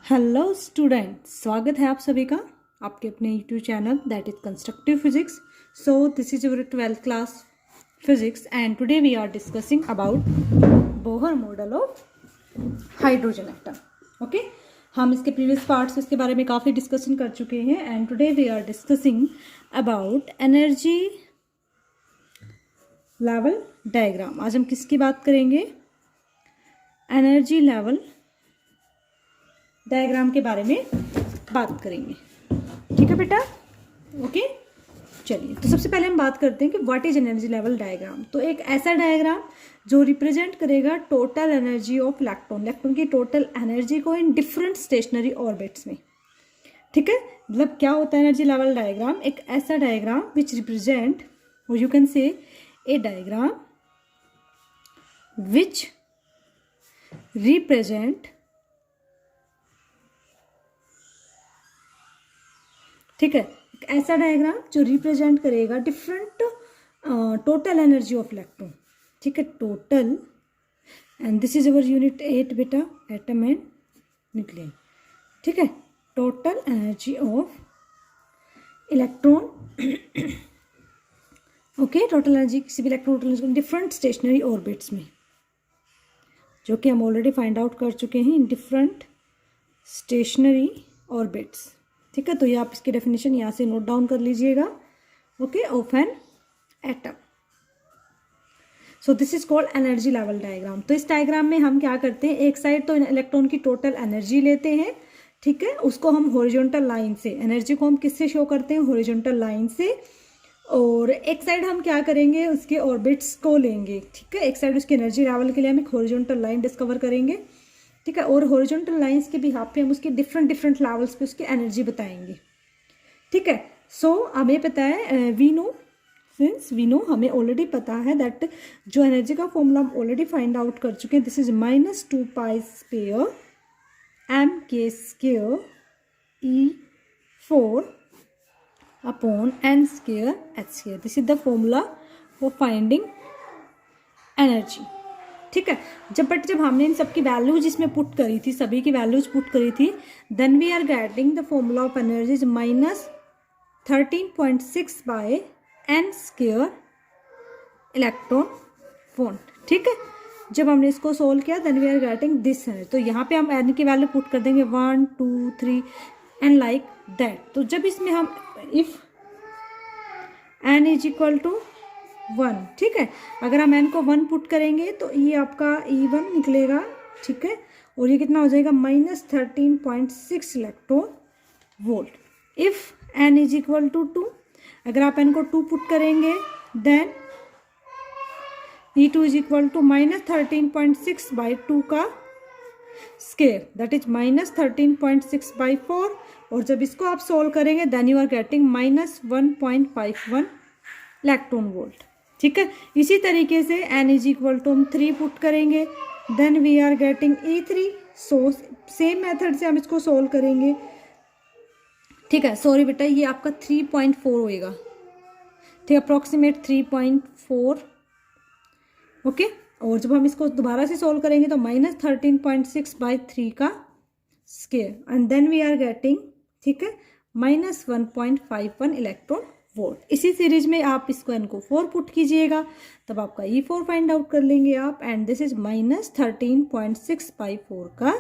Hello student, स्वागत है आप सभी का आपके अपने YouTube channel that is constructive physics. So this is our 12th class physics and today we are discussing about Bohr model of hydrogen atom. Okay, हम इसके प्रीवियस पार्ट्स इसके बारे में काफ़ी डिस्कशन कर चुके हैं and today we are discussing about energy level diagram. आज हम किसकी बात करेंगे? एनर्जी लेवल डायग्राम के बारे में बात करेंगे। ठीक है बेटा, ओके। चलिए, तो सबसे पहले हम बात करते हैं कि what is energy level diagram. तो एक ऐसा डायग्राम जो रिप्रेजेंट करेगा total energy of electron, electron की टोटल एनर्जी को इन डिफरेंट स्टेशनरी ऑर्बिट्स में। ठीक है, मतलब क्या होता है एनर्जी लेवल डायग्राम? एक ऐसा डायग्राम विच रिप्रेजेंट, और you can say A diagram which represent, ठीक है, एक ऐसा डायग्राम जो रिप्रेजेंट करेगा different total energy of electron. ठीक है, total, and this is our unit 8 बेटा, एटम एंड न्यूक्लियस। ठीक है, total energy of electron. Okay, total energy किसी भी इलेक्ट्रॉन डिफरेंट स्टेशनरी ऑर्बिट्स में, जो कि हम ऑलरेडी फाइंड आउट कर चुके हैं इन डिफरेंट स्टेशनरी ऑर्बिट्स। ठीक है, तो ये आप इसकी डेफिनेशन यहाँ से नोट डाउन कर लीजिएगा। Okay, of an atom. So this is called energy level diagram. तो इस डायग्राम में हम क्या करते हैं, एक साइड तो इलेक्ट्रॉन की टोटल एनर्जी लेते हैं, ठीक है, उसको हम हॉरिजॉन्टल लाइन से, एनर्जी को हम किससे शो करते हैं? हॉरिजॉन्टल लाइन से। और एक साइड हम क्या करेंगे, उसके ऑर्बिट्स को लेंगे। ठीक है, एक साइड उसकी एनर्जी लेवल के लिए हम एक हॉरिजॉन्टल लाइन डिस्कवर करेंगे। ठीक है, और हॉरिजॉन्टल लाइंस के बिहाफ पे हम उसके डिफरेंट लेवल्स पे उसकी एनर्जी बताएंगे। ठीक है, सो हमें पता है, we know, since we know, हमें ऑलरेडी पता है दैट जो एनर्जी का फॉर्मूला हम ऑलरेडी फाइंड आउट कर चुके हैं, this is -2 pi square m k square E4 upon n square h square. This is the formula for finding energy. ठीक है, जब हमने इन सबकी वैल्यूज इसमें पुट करी थी, सभी की वैल्यूज पुट करी थी, then we are getting the formula of energy is -13.6 by n square electron volt. ठीक है, जब हमने इसको सोल्व किया then we are getting this energy. तो यहाँ पे हम n की वैल्यू पुट कर देंगे 1 2 3 एंड लाइक दैट। तो जब इसमें हम if n is equal to 1, ठीक है, अगर हम n को 1 पुट करेंगे तो ये आपका E1 निकलेगा। ठीक है, और ये कितना हो जाएगा? -13.6 electron volt. If n is equal to 2, अगर आप n को 2 पुट करेंगे then E2 is equal to -13.6 by 2 का स्क्वायर, दैट इज -13.6 बाई 4। और जब इसको आप सोल्व करेंगे then you are getting -1.51 electron volt. ठीक है, इसी तरीके से n इज इक्वल टू हम 3 पुट करेंगे then we are getting E3। So same method से हम इसको सोल्व करेंगे। ठीक है, सॉरी बेटा, ये आपका 3.4 होएगा। ठीक है, अप्रॉक्सीमेट 3.4। ओके, और जब हम इसको दोबारा से सोल्व करेंगे तो -13.6 बाई 3 का square and then we are getting, ठीक है, -1.51 इलेक्ट्रॉन वोल्ट। इसी सीरीज में आप इसको n को 4 पुट कीजिएगा, तब आपका E4 फाइंड आउट कर लेंगे आप, एंड दिस इज -13.6 बाई 4 का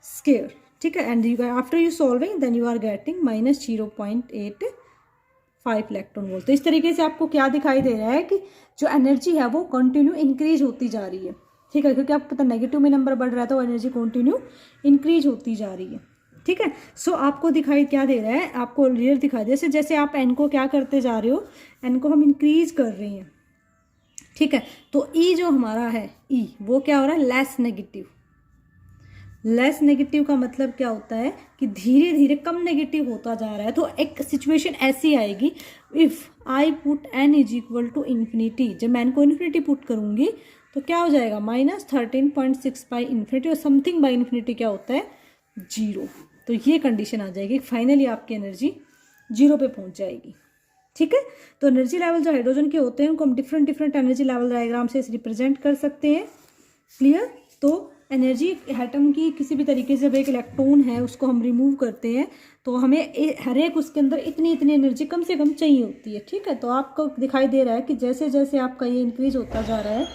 स्क्वायर। ठीक है, and after you solving then you are getting -0.85 electron volt. तो इस तरीके से आपको क्या दिखाई दे रहा है कि जो एनर्जी है वो कंटिन्यू इंक्रीज होती जा रही है। ठीक है, क्योंकि आपको पता नेगेटिव में नंबर बढ़ रहा है तो एनर्जी कंटिन्यू इंक्रीज होती जा रही है। ठीक है, सो आपको दिखाई क्या दे रहा है? आपको रियल दिखाई दे, जैसे आप n को क्या करते जा रहे हो, n को हम इंक्रीज कर रहे हैं। ठीक है, तो E जो हमारा है, E वो क्या हो रहा है? Less negative. लेस नेगेटिव का मतलब क्या होता है कि धीरे धीरे कम नेगेटिव होता जा रहा है। तो एक सिचुएशन ऐसी आएगी, if I put n is equal to infinity, जब मैं n को इन्फिनिटी पुट करूंगी तो क्या हो जाएगा? -13.6 बाई इन्फिनिटी, और समथिंग बाई इन्फिनिटी क्या होता है? 0। तो ये कंडीशन आ जाएगी, फाइनली आपकी एनर्जी 0 पे पहुंच जाएगी। ठीक है, तो एनर्जी लेवल जो हाइड्रोजन के होते हैं उनको हम डिफरेंट एनर्जी लेवल डायग्राम से रिप्रेजेंट कर सकते हैं। क्लियर? तो एनर्जी एटम की किसी भी तरीके से, जब एक इलेक्ट्रॉन है उसको हम रिमूव करते हैं तो हमें हर एक उसके अंदर इतनी इतनी एनर्जी कम से कम चाहिए होती है। ठीक है, तो आपको दिखाई दे रहा है कि जैसे जैसे आपका ये इंक्रीज होता जा रहा है,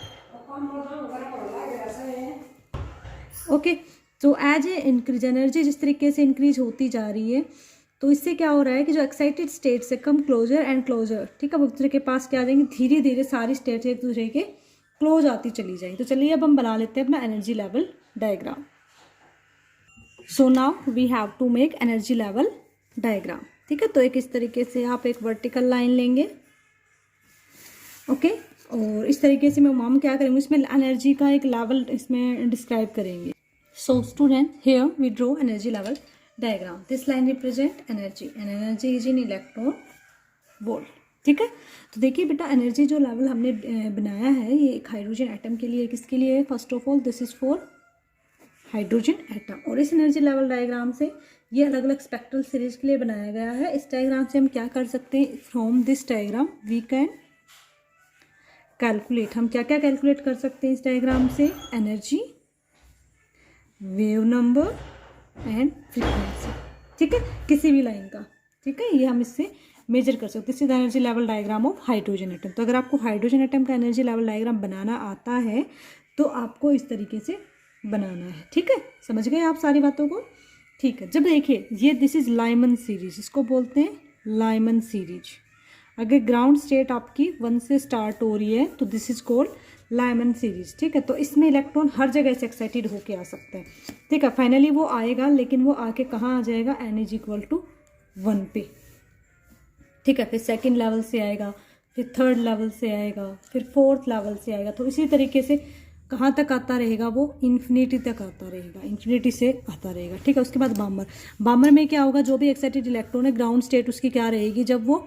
ओके, तो एज ए इंक्रीज एनर्जी जिस तरीके से इंक्रीज होती जा रही है, तो इससे क्या हो रहा है कि जो एक्साइटेड स्टेट से कम क्लोजर एंड क्लोजर, ठीक है, वो एक दूसरे के पास क्या आ जाएंगे, धीरे धीरे सारी स्टेट्स एक दूसरे के क्लोज आती चली जाएगी। तो चलिए अब हम बना लेते हैं अपना energy level diagram. So now we have to make energy level diagram. ठीक है, तो एक इस तरीके से आप एक वर्टिकल लाइन लेंगे, ओके, और इस तरीके से हम क्या करेंगे, इसमें एनर्जी का एक लेवल इसमें डिस्क्राइब करेंगे। So student, here we draw energy level diagram. This line represent energy and energy is in electron volt. ठीक है, तो देखिए बेटा, एनर्जी जो लेवल हमने बनाया है ये एक हाइड्रोजन एटम के लिए, किसके लिए है, first of all this is for hydrogen atom. और इस एनर्जी लेवल डायग्राम से ये अलग अलग स्पेक्ट्रल सीरीज के लिए बनाया गया है। इस डायग्राम से हम क्या कर सकते हैं, from this diagram we can calculate, हम क्या क्या कैलकुलेट कर सकते हैं इस डायग्राम से, energy, wave number and frequency. ठीक है, किसी भी लाइन का, ठीक है, ये हम इससे मेजर कर सकते हैं। This is energy level diagram of hydrogen atom. तो अगर आपको हाइड्रोजन एटम का एनर्जी लेवल डायग्राम बनाना आता है तो आपको इस तरीके से बनाना है। ठीक है, समझ गए आप सारी बातों को। ठीक है, जब देखिए ये दिस इज लाइमन सीरीज, इसको बोलते हैं लाइमन सीरीज। अगर ग्राउंड स्टेट आपकी 1 से स्टार्ट हो रही है तो this is called Lyman series. ठीक है, तो इसमें इलेक्ट्रॉन हर जगह से एक्साइटेड होके आ सकते हैं। ठीक है, फाइनली वो आएगा, लेकिन वो आके कहाँ आ जाएगा, n इज इक्वल टू 1 पे। ठीक है, फिर सेकंड लेवल से आएगा, फिर थर्ड लेवल से आएगा, फिर फोर्थ लेवल से आएगा। तो इसी तरीके से कहाँ तक आता रहेगा, वो इन्फिनिटी तक आता रहेगा, इन्फिनिटी से आता रहेगा। ठीक है, उसके बाद बामर, बामर में क्या होगा, जो भी एक्साइटेड इलेक्ट्रॉन है ग्राउंड स्टेट उसकी क्या रहेगी, जब वो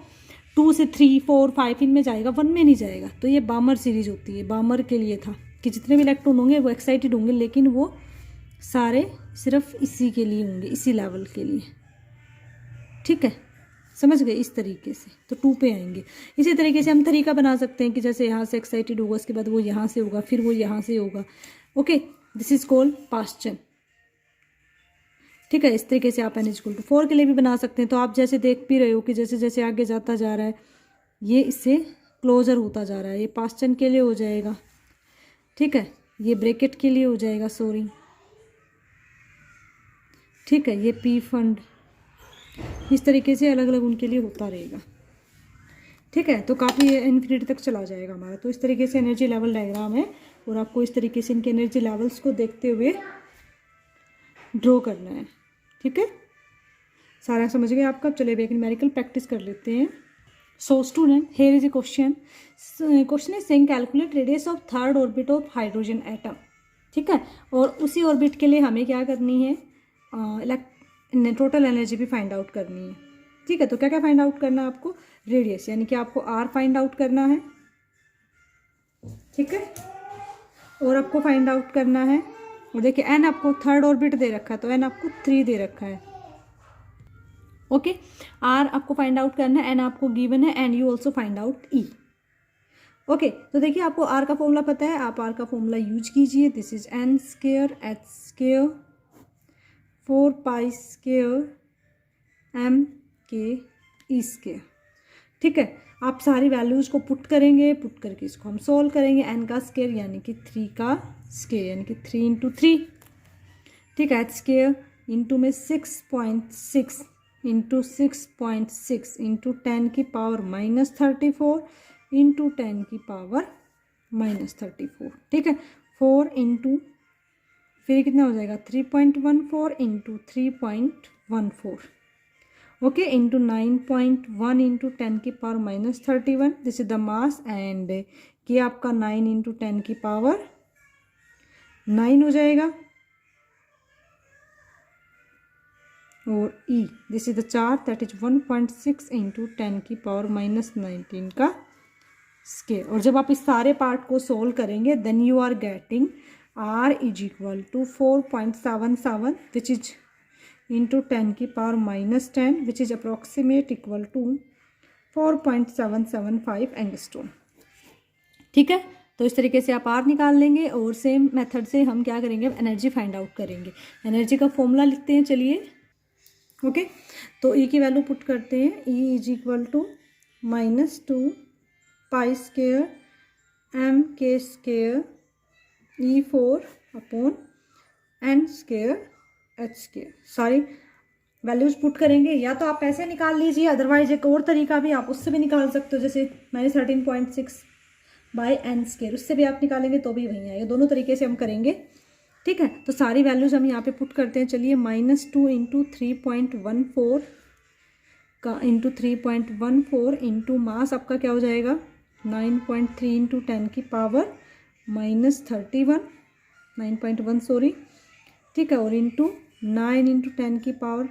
2 से 3 4 5 इनमें जाएगा, 1 में नहीं जाएगा, तो ये बामर सीरीज होती है। बामर के लिए था कि जितने भी इलेक्ट्रॉन होंगे वो एक्साइटेड होंगे, लेकिन वो सारे सिर्फ इसी के लिए होंगे, इसी लेवल के लिए। ठीक है, समझ गए, इस तरीके से तो 2 पे आएंगे। इसी तरीके से हम तरीका बना सकते हैं कि जैसे यहाँ से एक्साइटेड होगा, उसके बाद वो यहाँ से होगा, फिर वो यहाँ से होगा। Okay, this is called past chain. ठीक है, इस तरीके से आप n इक्वल टू 4 के लिए भी बना सकते हैं। तो आप जैसे देख भी रहे हो कि जैसे जैसे आगे जाता जा रहा है ये इससे क्लोजर होता जा रहा है। ये पास्ट चेन के लिए हो जाएगा, ठीक है, ये ब्रैकेट के लिए हो जाएगा, सॉरी, ठीक है, ये पी फंड, इस तरीके से अलग अलग उनके लिए होता रहेगा। ठीक है, तो काफ़ी इन्फिनिटी तक चला जाएगा हमारा। तो इस तरीके से एनर्जी लेवल डायग्राम है, और आपको इस तरीके से इनके एनर्जी लेवल्स को देखते हुए ड्रॉ करना है। ठीक है, सारा समझ गए आपका। चलिए एक न्यूमेरिकल प्रैक्टिस कर लेते हैं। सो student, here is a question. Question is saying calculate radius of third orbit of hydrogen atom. ठीक है, और उसी ऑर्बिट के लिए हमें क्या करनी है, टोटल एनर्जी भी फाइंड आउट करनी है। ठीक है, तो क्या क्या फाइंड आउट करना है आपको, रेडियस, यानी कि आपको आर फाइंड आउट करना है। ठीक है, और आपको फाइंड आउट करना है, और देखिए एन आपको थर्ड ऑर्बिट दे रखा है, तो एन आपको 3 दे रखा है। ओके, आर आपको फाइंड आउट करना है, एन आपको गिवन है, and you also find out E. Okay, तो देखिए आपको आर का फॉर्मूला पता है, आप आर का फॉर्मूला यूज कीजिए। This is n square h square 4 pi square m k e square. ठीक है, आप सारी वैल्यूज़ को पुट करेंगे, पुट करके इसको हम सोल्व करेंगे। एन का स्क्वायर यानी कि 3 का स्क्वायर यानी कि 3 इंटू 3। ठीक है, एच स्क्वायर इंटू में 6.6 इंटू 6.6 इंटू 10 की पावर -34 इंटू 10 की पावर -34। ठीक है, 4 इंटू फिर कितना हो जाएगा 3.14 इंटू 3.14, ओके, इंटू 9.1 इंटू 10 की power -31। This is the mass, and ये आपका 9 इंटू 10 की पावर 9 हो जाएगा। और e, this is the charge, that is 1.6 into 10 की पावर -19 का स्क्वायर। और जब आप इस सारे पार्ट को सोल्व करेंगे, then you are getting R is equal to 4.77 which is into 10 की power -10 which is approximate equal to 4.775 angstrom. ठीक है, तो इस तरीके से आप आर निकाल लेंगे और सेम मेथड से हम क्या करेंगे, एनर्जी फाइंड आउट करेंगे। एनर्जी का फॉर्मूला लिखते हैं, चलिए। ओके, तो ई की वैल्यू पुट करते हैं। E is equal to -2 pi square m k square E4 upon n square h square. सारी वैल्यूज पुट करेंगे। या तो आप ऐसे निकाल लीजिए, अदरवाइज एक और तरीका भी आप उससे भी निकाल सकते हो, जैसे -13.6 बाई एन स्क्वेयर, उससे भी आप निकालेंगे तो भी वहीं आएगा। दोनों तरीके से हम करेंगे, ठीक है। तो सारी वैल्यूज हम यहाँ पे पुट करते हैं, चलिए। -2 इंटू 3.14 का इंटू 3.14 इंटू मास आपका क्या हो जाएगा 9.3 इंटू 10 की पावर -31 9.1 सॉरी, ठीक है। और इंटू 9 इंटू 10 की पावर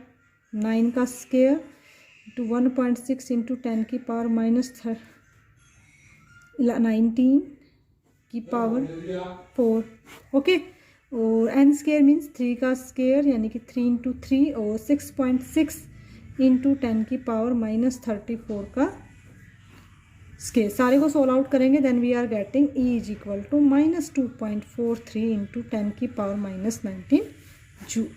9 का स्क्वेयर इंटू 1.6 इंटू 10 की पावर -19 की पावर 4। ओके, और एन स्क्वेयर मीन्स 3 का स्क्वेयर यानी कि 3 इंटू 3 और 6.6 इंटू 10 की पावर -34 का स्क्वेयर। सारे को सोल्व आउट करेंगे, then we are getting E is equal to -2.43 into 10 की पावर -19 जूल,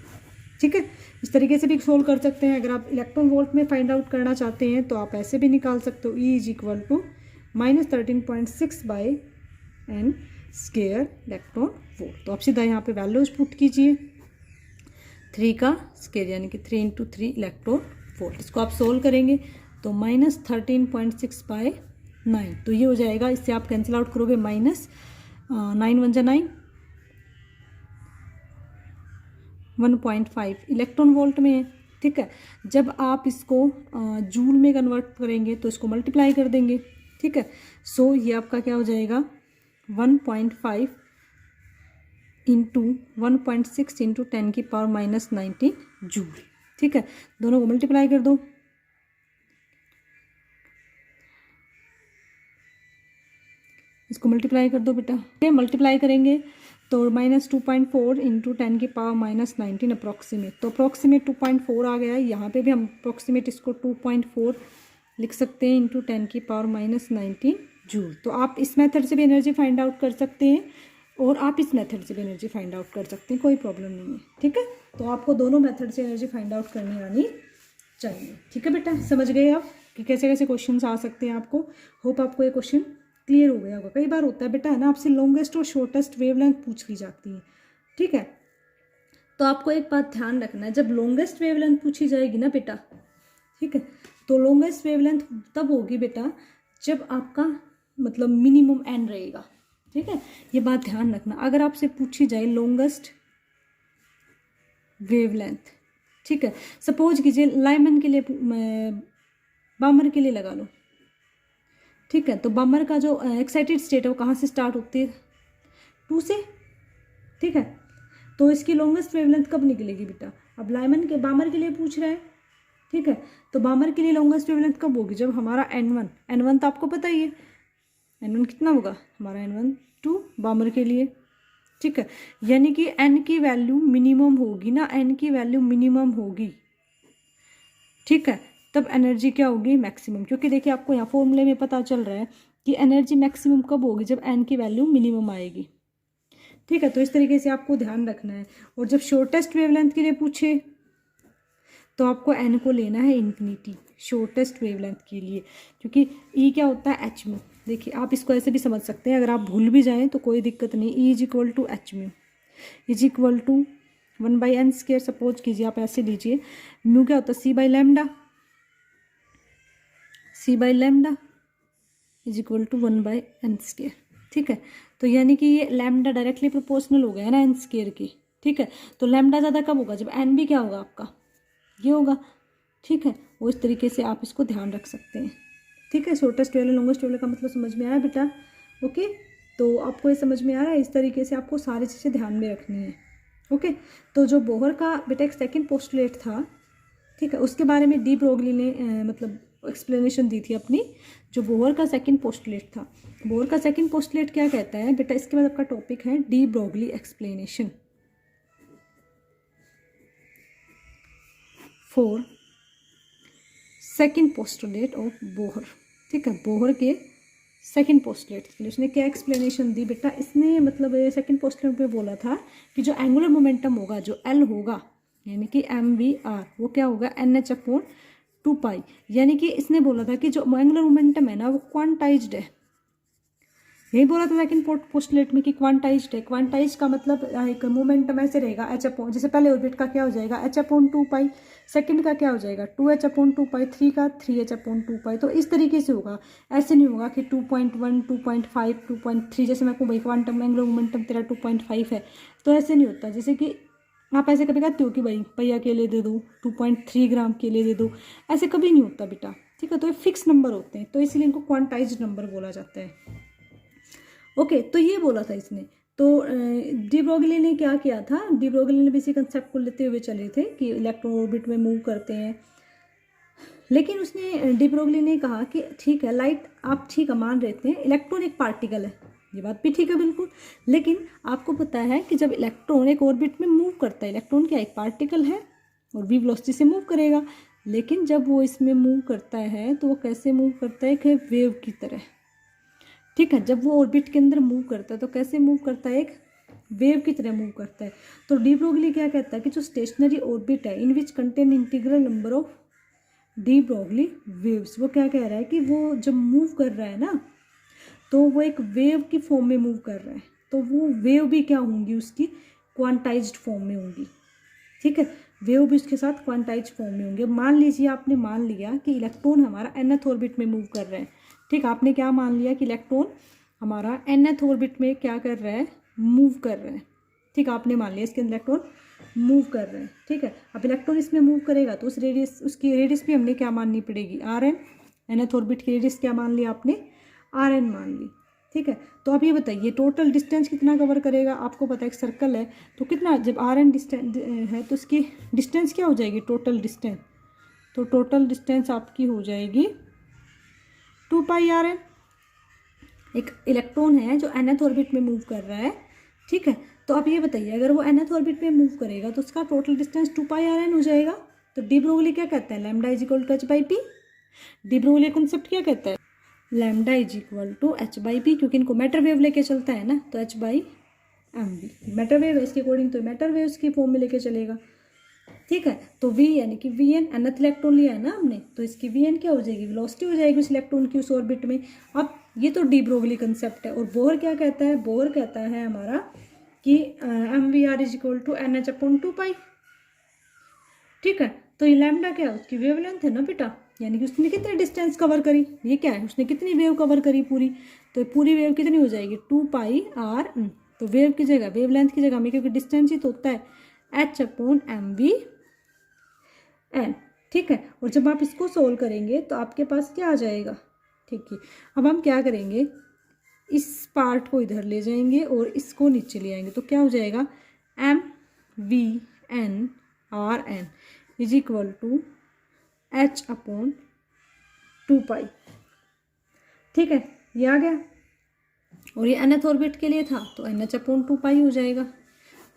ठीक है। इस तरीके से भी सोल्व कर सकते हैं। अगर आप इलेक्ट्रॉन वोल्ट में फाइंड आउट करना चाहते हैं तो आप ऐसे भी निकाल सकते हो। E is equal to -13.6 by n square electron volt. तो आप सीधा यहाँ पे वैल्यूज पुट कीजिए, 3 का स्क्वेयर यानी कि 3 इंटू 3 इलेक्ट्रॉन वोल्ट। इसको आप सोल्व करेंगे तो -13.6 बाई 9, तो ये हो जाएगा। इससे आप कैंसिल आउट करोगे, -9 × 9 1.5 इलेक्ट्रॉन वोल्ट में है, ठीक है। जब आप इसको जूल में कन्वर्ट करेंगे तो इसको मल्टीप्लाई कर देंगे, ठीक है। सो ये आपका क्या हो जाएगा 1.5 इंटू 1.6 इंटू 10 की पावर -19 जूल, ठीक है। दोनों को मल्टीप्लाई कर दो, इसको मल्टीप्लाई कर दो बेटा। मल्टीप्लाई करेंगे तो -2.4 इंटू 10 की पावर -19 अप्रॉक्सीमेट, तो अप्रॉक्सीमेट 2.4 आ गया है। यहाँ पे भी हम अप्रॉक्सीमेट इसको 2.4 लिख सकते हैं इंटू 10 की पावर -19 जूल। तो आप इस मेथड से भी एनर्जी फाइंड आउट कर सकते हैं और आप इस मेथड से भी एनर्जी फाइंड आउट कर सकते हैं, कोई प्रॉब्लम नहीं है, ठीक है। तो आपको दोनों मेथड से एनर्जी फाइंड आउट करनी आनी चाहिए, ठीक है बेटा। समझ गए आप कि कैसे कैसे क्वेश्चन आ सकते हैं आपको। होप आपको ये क्वेश्चन क्लियर हो गया होगा। कई बार होता है बेटा, है ना, आपसे लॉन्गेस्ट और शॉर्टेस्ट वेवलेंथ पूछ ली जाती है, ठीक है। तो आपको एक बात ध्यान रखना है, जब लॉन्गेस्ट वेवलेंथ पूछी जाएगी ना बेटा, ठीक है, तो लॉन्गेस्ट वेवलेंथ तब होगी बेटा जब आपका मतलब मिनिमम एन रहेगा, ठीक है। ये बात ध्यान रखना। अगर आपसे पूछी जाए लॉन्गेस्ट वेवलेंथ, ठीक है, सपोज कीजिए लाइमन के लिए, बामर के लिए लगा लो, ठीक है। तो बामर का जो एक्साइटेड स्टेट है वो कहाँ से स्टार्ट होती है 2 से, ठीक है। तो इसकी लॉन्गेस्ट वेवलेंथ कब निकलेगी बेटा, अब लाइमन के बामर के लिए पूछ रहा है, ठीक है। तो बामर के लिए लॉन्गेस्ट वेवलेंथ कब होगी, जब हमारा N1 तो आपको पता ही है, N1 कितना होगा हमारा N1 2 बामर के लिए, ठीक है। यानी कि N की वैल्यू मिनिमम होगी ना, N की वैल्यू मिनिमम होगी, ठीक है, तब एनर्जी क्या होगी मैक्सिमम। क्योंकि देखिए आपको यहाँ फॉर्मूले में पता चल रहा है कि एनर्जी मैक्सिमम कब होगी, जब एन की वैल्यू मिनिमम आएगी, ठीक है। तो इस तरीके से आपको ध्यान रखना है। और जब शॉर्टेस्ट वेवलेंथ के लिए पूछे तो आपको एन को लेना है इन्फिनिटी शॉर्टेस्ट वेवलेंथ के लिए, क्योंकि ई क्या होता है एच म्यू। देखिए आप इसको ऐसे भी समझ सकते हैं, अगर आप भूल भी जाएँ तो कोई दिक्कत नहीं। E is equal to h mu is equal to 1/n square. Suppose कीजिए आप ऐसे लीजिए, म्यू क्या होता है C/λ, C/λ is equal to 1/n square, ठीक है। तो यानी कि ये लैम्डा डायरेक्टली प्रोपोर्शनल हो गया ना n स्क्वायर की, ठीक है। तो लैम्डा ज़्यादा कब होगा, जब n भी क्या होगा आपका ये होगा, ठीक है। वो इस तरीके से आप इसको ध्यान रख सकते हैं, ठीक है। शॉर्टेस्ट वेवलेंथ लॉन्गेस्ट वेवलेंथ का मतलब समझ में आया बेटा, ओके। तो आपको ये समझ में आ रहा है, इस तरीके से आपको सारी चीज़ें ध्यान में रखनी है, ओके। तो जो बोहर का बेटा एक सेकेंड पोस्टुलेट था, ठीक है, उसके बारे में डी ब्रोगली ने मतलब एक्सप्लेनेशन दी थी अपनी। जो बोहर का सेकंड पोस्टुलेट था, बोहर का सेकंड पोस्टुलेट क्या कहता है बेटा, इसके बाद आपका टॉपिक है de Broglie explanation for second postulate of Bohr, ठीक है। बोहर के सेकंड पोस्टुलेट के लिए उसने क्या एक्सप्लेनेशन दी बेटा, इसने मतलब सेकंड पोस्टुलेट में बोला था कि जो एंगुलर मोमेंटम होगा, जो एल होगा यानी कि MVR, वो क्या होगा NH/2π, यानी कि इसने बोला था कि जो एंगुलर मोमेंटम है ना वो क्वांटाइज्ड है। यही बोला था सेकंड पोस्टुलेट में कि क्वांटाइज्ड है। क्वांटाइज का मतलब एक मोमेंटम ऐसे रहेगा H/, जैसे पहले ऑर्बिट का क्या हो जाएगा H/2π, सेकंड का क्या हो जाएगा 2H/2π, 3 का 3H/2π। तो इस तरीके से होगा, ऐसे नहीं होगा कि 2.1, 2.5, 2.3, जैसे मैं आपको भाई क्वांटम एंगुलर मोमेंटम तेरा 2.5 है, तो ऐसे नहीं होता। जैसे कि आप ऐसे कभी कहते हो कि भाई पहिया के लिए दे दो, 2.3 ग्राम के लिए दे दो, ऐसे कभी नहीं होता बेटा, ठीक है। तो ये फिक्स नंबर होते हैं, तो इसलिए इनको क्वांटाइज्ड नंबर बोला जाता है। ओके, तो ये बोला था इसने। तो डी ब्रोगली ने क्या किया था, डी ब्रोगली ने भी इसी कंसेप्ट को लेते हुए चले थे कि इलेक्ट्रॉन ऑर्बिट में मूव करते हैं। लेकिन उसने डी ब्रोगली ने कहा कि ठीक है, लाइट आप ठीक है मान रहे थे, इलेक्ट्रॉन एक पार्टिकल है, ये बात भी ठीक है बिल्कुल। लेकिन आपको पता है कि जब इलेक्ट्रॉन एक ऑर्बिट में मूव करता है, इलेक्ट्रॉन क्या एक पार्टिकल है और v वेलोसिटी से मूव करेगा, लेकिन जब वो इसमें मूव करता है तो वो कैसे मूव करता है कि वेव की तरह, ठीक है। जब वो ऑर्बिट के अंदर मूव करता है तो कैसे मूव करता है, एक वेव की तरह मूव करता है। तो डी ब्रोगली क्या कहता है कि जो स्टेशनरी ऑर्बिट है in which contain integral number of de Broglie waves, वो क्या कह रहा है कि वो जब मूव कर रहा है ना तो वो एक वेव की फॉर्म में मूव कर रहा है, तो वो वेव भी क्या होंगी उसकी क्वांटाइज्ड फॉर्म में होंगी, ठीक है। वेव भी उसके साथ क्वांटाइज्ड फॉर्म में होंगे। मान लीजिए आपने मान लिया कि इलेक्ट्रॉन हमारा nth ऑर्बिट में मूव कर रहा है, ठीक, आपने क्या मान लिया कि इलेक्ट्रॉन हमारा nth ऑर्बिट में क्या कर रहा है, मूव कर रहा है, ठीक, आपने मान लिया इसके अंदर इलेक्ट्रॉन मूव कर रहे हैं, ठीक है। अब इलेक्ट्रॉन इसमें मूव करेगा तो उस रेडियस, उसकी रेडियस भी हमने क्या माननी पड़ेगी, Rn। nth ऑर्बिट की रेडियस क्या मान ली आपने, Rn मान ली, ठीक है। तो अब ये बताइए टोटल डिस्टेंस कितना कवर करेगा, आपको पता है एक सर्कल है तो कितना, जब Rn डिस्टेंस है तो इसकी डिस्टेंस क्या हो जाएगी, टोटल डिस्टेंस, तो टोटल डिस्टेंस आपकी हो जाएगी 2πRn। एक इलेक्ट्रॉन है जो nth ऑर्बिट में मूव कर रहा है, ठीक है। तो अब ये बताइए अगर वो nth ऑर्बिट में मूव करेगा तो उसका टोटल डिस्टेंस 2πRn हो जाएगा। तो डी ब्रोगली क्या कहता है, lambda is equal to h/p। De Broglie concept क्या कहता है, lambda is equal to h/p, क्योंकि इनको मैटर वेव लेके चलता है ना, तो h/mv मैटर वेव है, इसके अकॉर्डिंग तो मैटर वेव की फॉर्म में लेके चलेगा, ठीक है। तो v यानी कि Vn nth इलेक्ट्रॉन लिया है ना हमने, तो इसकी Vn क्या हो जाएगी, वेलोसिटी हो जाएगी उस इलेक्ट्रॉन की उस ऑर्बिट में। अब ये तो डी ब्रोगली कंसेप्ट है। और बोहर क्या कहता है, बोहर कहता है हमारा कि MVR is equal to NH/2π, ठीक है। तो ये लैम्डा क्या है, उसकी वेवलेंथ है ना बेटा, यानी कि उसने कितनी डिस्टेंस कवर करी, ये क्या है, उसने कितनी वेव कवर करी पूरी, तो पूरी वेव कितनी हो जाएगी 2πR। तो वेव की जगह, वेवलेंथ की जगह में, क्योंकि डिस्टेंस ही तो होता है H/mvn, ठीक है। और जब आप इसको सोल्व करेंगे तो आपके पास क्या आ जाएगा, ठीक है। अब हम क्या करेंगे, इस पार्ट को इधर ले जाएंगे और इसको नीचे ले आएंगे, तो क्या हो जाएगा MVnRn is equal to H/2π, ठीक है, ये आ गया। और ये nth ऑर्बिट के लिए था तो NH/2π हो जाएगा।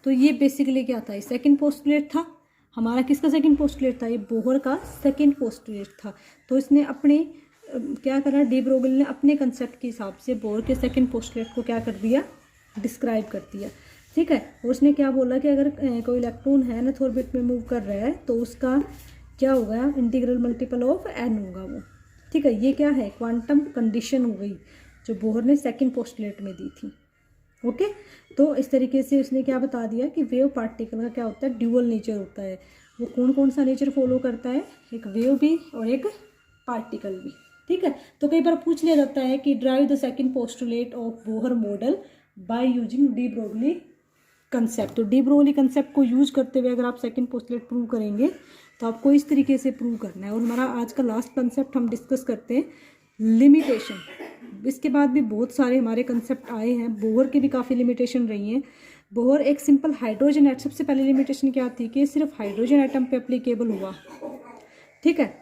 तो ये बेसिकली क्या था, ये सेकंड पोस्टुलेट था हमारा। किसका सेकंड पोस्टुलेट था, ये बोहर का सेकंड पोस्टुलेट था। तो इसने अपने क्या करा, डी ब्रोगली ने अपने कंसेप्ट के हिसाब से बोहर के सेकंड पोस्टुलेट को क्या कर दिया, डिस्क्राइब कर दिया, ठीक है। और उसने क्या बोला कि अगर कोई इलेक्ट्रॉन है nth ऑर्बिट में मूव कर रहा है तो उसका क्या होगा, इंटीग्रल मल्टीपल ऑफ n होगा वो, ठीक है। ये क्या है, क्वांटम कंडीशन हो गई जो बोहर ने सेकंड पोस्टुलेट में दी थी, ओके। तो इस तरीके से उसने क्या बता दिया कि वेव पार्टिकल का क्या होता है, ड्यूअल नेचर होता है। वो कौन कौन सा नेचर फॉलो करता है, एक वेव भी और एक पार्टिकल भी, ठीक है। तो कई बार पूछ लिया जाता है कि drive the second postulate of Bohr model by using de Broglie concept. तो डी ब्रोगली कंसेप्ट को यूज करते हुए अगर आप सेकंड पोस्टुलेट प्रूव करेंगे तो आपको इस तरीके से प्रूव करना है। और हमारा आज का लास्ट कंसेप्ट हम डिस्कस करते हैं लिमिटेशन। इसके बाद भी बहुत सारे हमारे कंसेप्ट आए हैं, बोहर की भी काफ़ी लिमिटेशन रही हैं। बोहर एक सिंपल हाइड्रोजन एटम, सबसे पहले लिमिटेशन क्या थी कि सिर्फ हाइड्रोजन एटम पे एप्लीकेबल हुआ, ठीक है।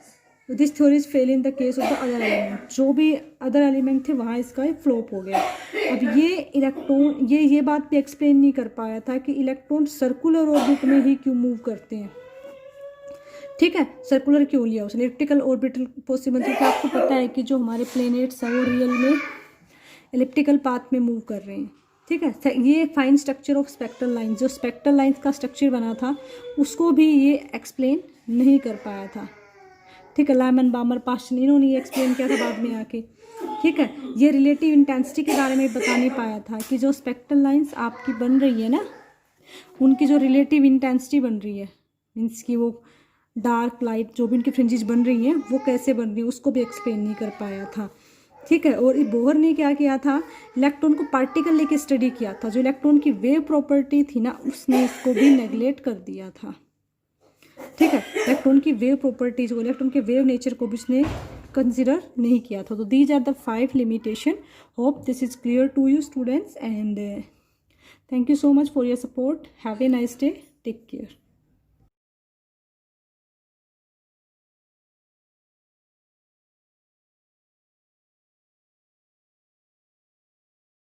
This theories fail in the case of the other element, जो भी अदर एलिमेंट थे वहाँ इसका फ्लॉप हो गया। अब ये इलेक्ट्रॉन ये बात भी एक्सप्लेन नहीं कर पाया था कि इलेक्ट्रॉन सर्कुलर ऑर्बिट में ही क्यों मूव करते हैं, ठीक है। सर्कुलर क्यों लिया उसने, इलिप्टिकल ऑर्बिटल पॉसिबल थी। आपको पता है कि जो हमारे प्लैनेट्स हैं वो रियल में एलिप्टिकल पाथ में मूव कर रहे हैं, ठीक है। ये fine structure of spectral line, जो स्पेक्ट्रल लाइंस का स्ट्रक्चर बना था उसको भी ये एक्सप्लेन नहीं कर पाया था, ठीक है। लायमन, बामर, पास्टन इन्होंने ये एक्सप्लेन किया था बाद में आके, ठीक है। ये रिलेटिव इंटेंसिटी के बारे में बता नहीं पाया था कि जो स्पेक्ट्रल लाइंस आपकी बन रही है ना, उनकी जो रिलेटिव इंटेंसिटी बन रही है, मीन्स कि वो डार्क लाइट जो भी उनकी फ्रिंजेस बन रही हैं वो कैसे बन रही है, उसको भी एक्सप्लेन नहीं कर पाया था, ठीक है। और बोहर ने क्या किया था, इलेक्ट्रॉन को पार्टिकल लेके स्टडी किया था, जो इलेक्ट्रॉन की वेव प्रॉपर्टी थी ना उसने इसको भी नेगलेक्ट कर दिया था, ठीक है। इलेक्ट्रॉन की वेव प्रॉपर्टीज को, इलेक्ट्रॉन के वेव नेचर को भी उसने कंसिडर नहीं किया था। तो these are the 5 limitation. Hope this is clear to you students, and thank you so much for your support. Have a nice day, take care.